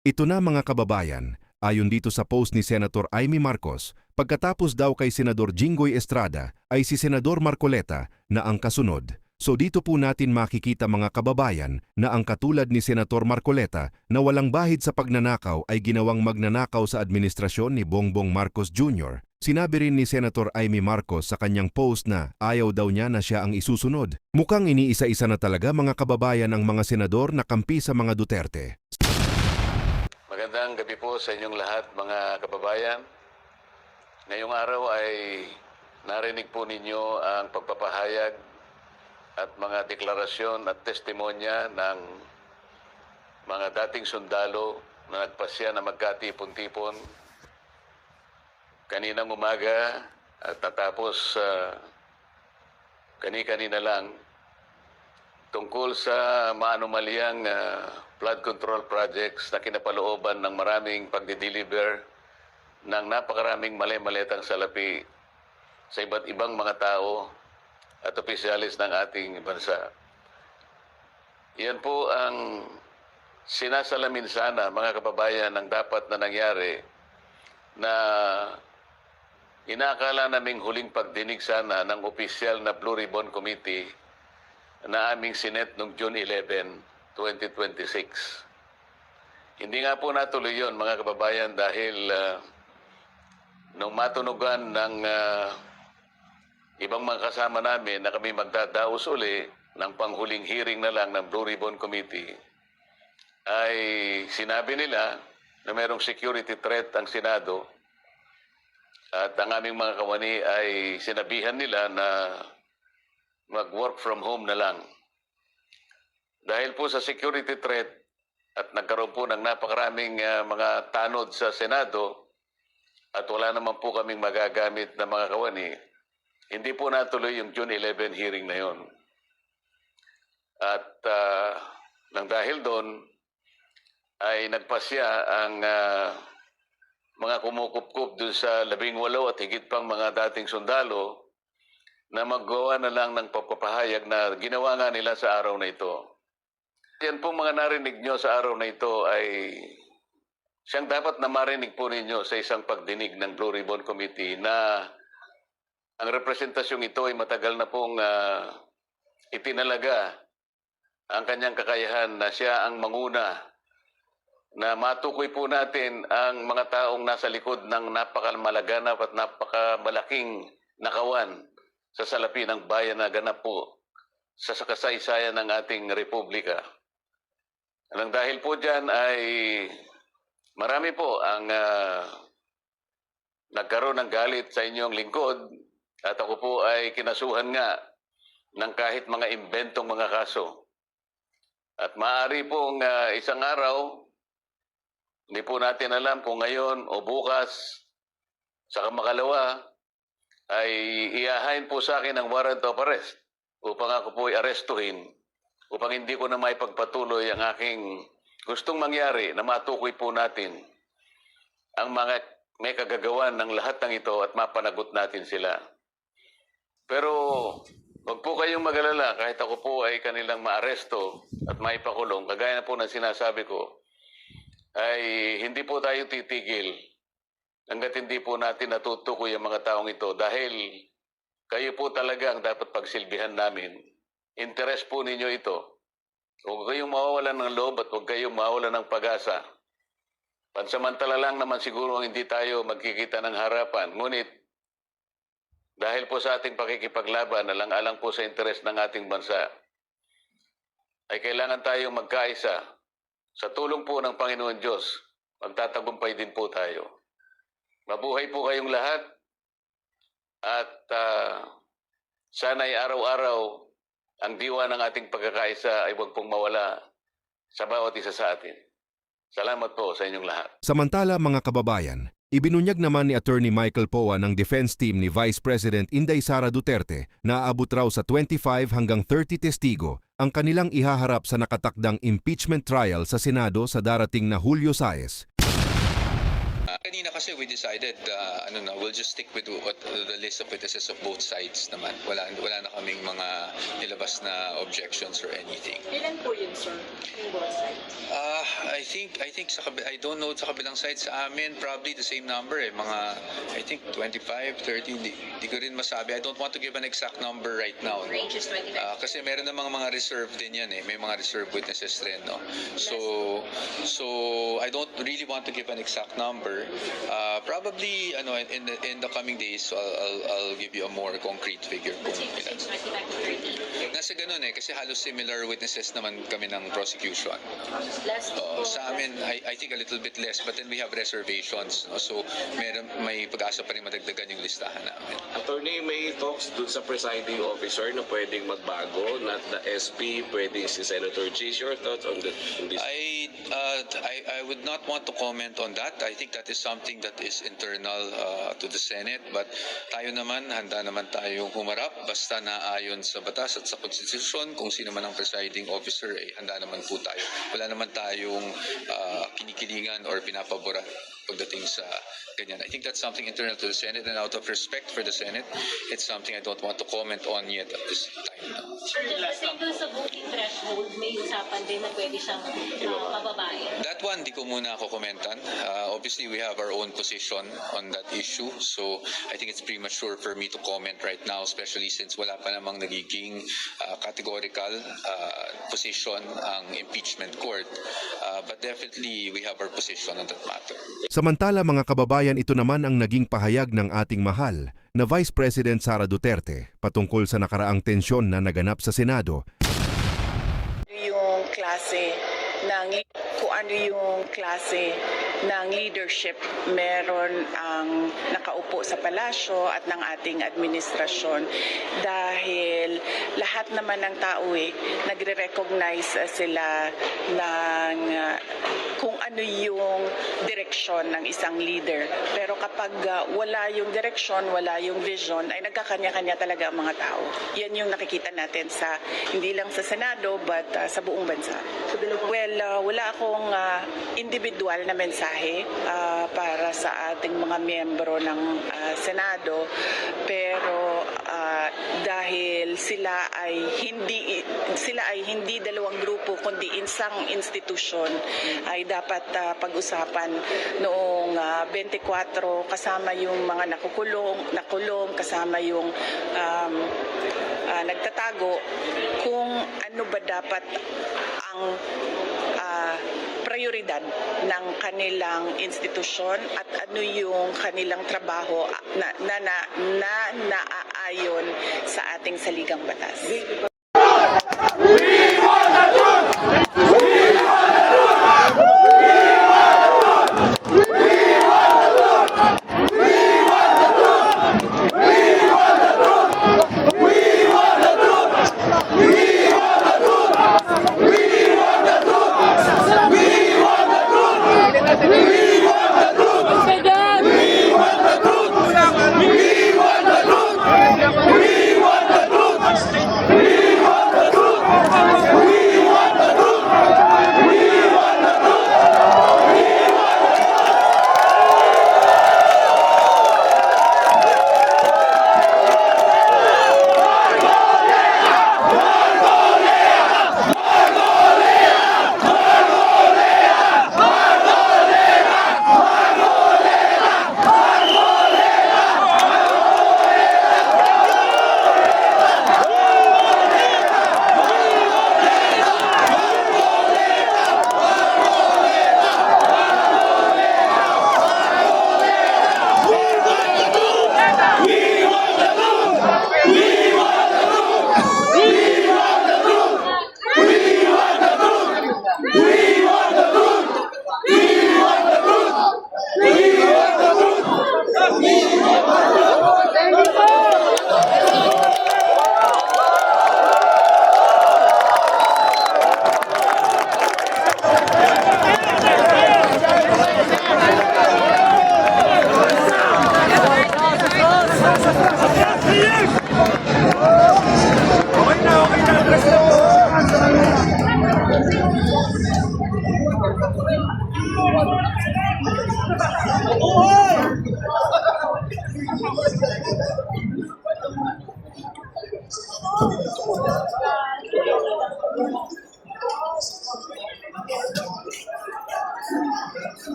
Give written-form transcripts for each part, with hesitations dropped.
Ito na mga kababayan, ayon dito sa post ni Senator Amy Marcos, pagkatapos daw kay Senador Jinggoy Estrada ay si Senador Marcoleta na ang kasunod. So dito po natin makikita mga kababayan na ang katulad ni Senator Marcoleta na walang bahid sa pagnanakaw ay ginawang magnanakaw sa administrasyon ni Bongbong Marcos Jr. Sinabi rin ni Senator Amy Marcos sa kanyang post na ayaw daw niya na siya ang isusunod. Mukhang iniisa-isa na talaga mga kababayan ang mga senador na kampi sa mga Duterte. Magandang gabi po sa inyong lahat mga kababayan. Ngayong araw ay narinig po ninyo ang pagpapahayag at mga deklarasyon at testimonya ng mga dating sundalo na nagpasya na magkatipon-tipon kaninang umaga at natapos kani-kanina lang tungkol sa maanumalyang flood control projects na kinapalooban ng maraming pagdideliver ng napakaraming mali-maletang salapi sa iba't ibang mga tao at opisyalis ng ating bansa. Yan po ang sinasalamin sana mga kababayan ng dapat na nangyari na inaakala naming huling pagdinig sana ng opisyal na Blue Ribbon Committee na aming sinet noong June 11, 2026. Hindi nga po natuloy yun mga kababayan dahil nung matunugan ng ibang mga kasama namin na kami magdadaos uli ng panghuling hearing na lang ng Blue Ribbon Committee, ay sinabi nila na mayroong security threat ang Senado at ang aming mga kawani ay sinabihan nila na mag-work from home na lang. Dahil po sa security threat at nagkaroon po ng napakaraming mga tanod sa Senado at wala naman po kaming magagamit na mga kawani, hindi po natuloy yung June 11 hearing na yon. At nang dahil doon, ay nagpasya ang mga kumukup-kup doon sa 18 at higit pang mga dating sundalo na maggawa na lang ng pagpapahayag na ginawa nga nila sa araw na ito. Yan pong mga narinig nyo sa araw na ito ay siyang dapat na marinig po ninyo sa isang pagdinig ng Blue Ribbon Committee na ang representasyong ito ay matagal na pong itinalaga ang kanyang kakayahan na siya ang manguna na matukoy po natin ang mga taong nasa likod ng napakamalaganap at napakamalaking nakawan sa salapi ng bayan na ganap po sa kasaysayan ng ating republika. Nang dahil po dyan ay marami po ang nagkaroon ng galit sa inyong lingkod. At ako po ay kinasuhan nga ng kahit mga imbentong mga kaso. At maaari pong isang araw, hindi po natin alam kung ngayon o bukas, sa makalawa, ay iahain po sa akin ang warrant of arrest upang ako po ay arestuhin, upang hindi ko na maipagpatuloy ang aking gustong mangyari na matukoy po natin ang mga may kagagawan ng lahat ng ito at mapanagot natin sila. Pero wag po kayong mag-alala kahit ako po ay kanilang maaresto at maipakulong, kagaya na po ng sinasabi ko, ay hindi po tayo titigil hanggat hindi po natin natutukoy ang mga taong ito dahil kayo po talaga ang dapat pagsilbihan namin. Interes po ninyo ito. Huwag kayong mawawalan ng loob at huwag kayong mawawalan ng pag-asa. Pansamantala lang naman siguro hindi tayo magkikita ng harapan. Ngunit dahil po sa ating pakikipaglaban, alang-alang po sa interes ng ating bansa, ay kailangan tayong magkaisa. Sa tulong po ng Panginoon Diyos, magtatagumpay din po tayo. Mabuhay po kayong lahat at sana'y araw-araw ang diwa ng ating pagkakaisa ay huwag pong mawala sa bawat isa sa atin. Salamat po sa inyong lahat. Samantala mga kababayan, ibinunyag naman ni Attorney Michael Poa ng defense team ni Vice President Inday Sara Duterte na aabot raw sa 25 hanggang 30 testigo ang kanilang ihaharap sa nakatakdang impeachment trial sa Senado sa darating na Hulyo 6. Kanina kasi we decided, we'll just stick with what the list of witnesses of both sides naman. Wala na kaming mga nilabas na objections or anything. Ilan po yun, sir? Yung both sides? I think I don't know sa kabilang side, sa amin probably the same number mga I think 25, 30, di ko rin masabi. I don't want to give an exact number right now. No? Range is 25. Kasi meron namang mga reserve din yan may mga reserve witnesses rin, no. So I don't really want to give an exact number. Probably in the coming days I'll give you a more concrete figure kung ilan. Since 25 to 30. Nasa ganun kasi halos similar witnesses naman kami ng prosecution. Last po. Sa amin, I think a little bit less, but then we have reservations. No? So, may pag-asa pa rin madagdagan yung listahan namin. Attorney, may talks dun sa presiding officer na pwedeng magbago, not the SP, pwedeng si Senator G. Your thoughts on this? I would not want to comment on that. I think that is something that is internal to the Senate. But tayo naman, handa naman tayong humarap basta naayon sa batas at sa konstitusyon. Kung sino man ang presiding officer, handa naman po tayo. Wala naman tayong kinikilingan or pinapaboran pagdating sa ganyan. I think that's something internal to the Senate, and out of respect for the Senate, it's something I don't want to comment on yet at this time. Sir, kasi doon sa voting threshold, may usapan din na pwede siyang pababae. That one, di ko muna ako komentan. Obviously, we have our own position on that issue. So, I think it's premature for me to comment right now, especially since wala pa namang nagiging categorical position ang impeachment court. But definitely, we have our position on that matter. Samantala mga kababayan, ito naman ang naging pahayag ng ating mahal na Vice President Sara Duterte patungkol sa nakaraang tensyon na naganap sa Senado. Kung ano yung klase ng leadership meron ang nakaupo sa palasyo at ng ating administrasyon, dahil lahat naman ng tao nagre-recognize sila ng kung ano yung direksyon ng isang leader. Pero kapag wala yung direksyon, wala yung vision, ay nagkakanya-kanya talaga ang mga tao. Yan yung nakikita natin hindi lang sa Senado but sa buong bansa. Well, wala akong individual na mensahe para sa ating mga miyembro ng Senado, pero dahil sila ay hindi dalawang grupo kundi isang institusyon, ay dapat pag-usapan noong 24 kasama yung mga nakulong, kasama yung nagtatago, kung ano ba dapat ang prioridad ng kanilang institusyon at ano yung kanilang trabaho na naaayon sa ating saligang batas. We want the truth!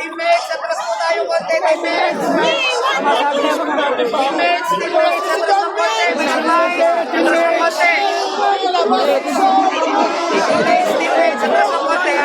Teammates, atras po tayo konti, teammates. Teammates, atras ng konti. Atras ng konti. Teammates, atras ng konti.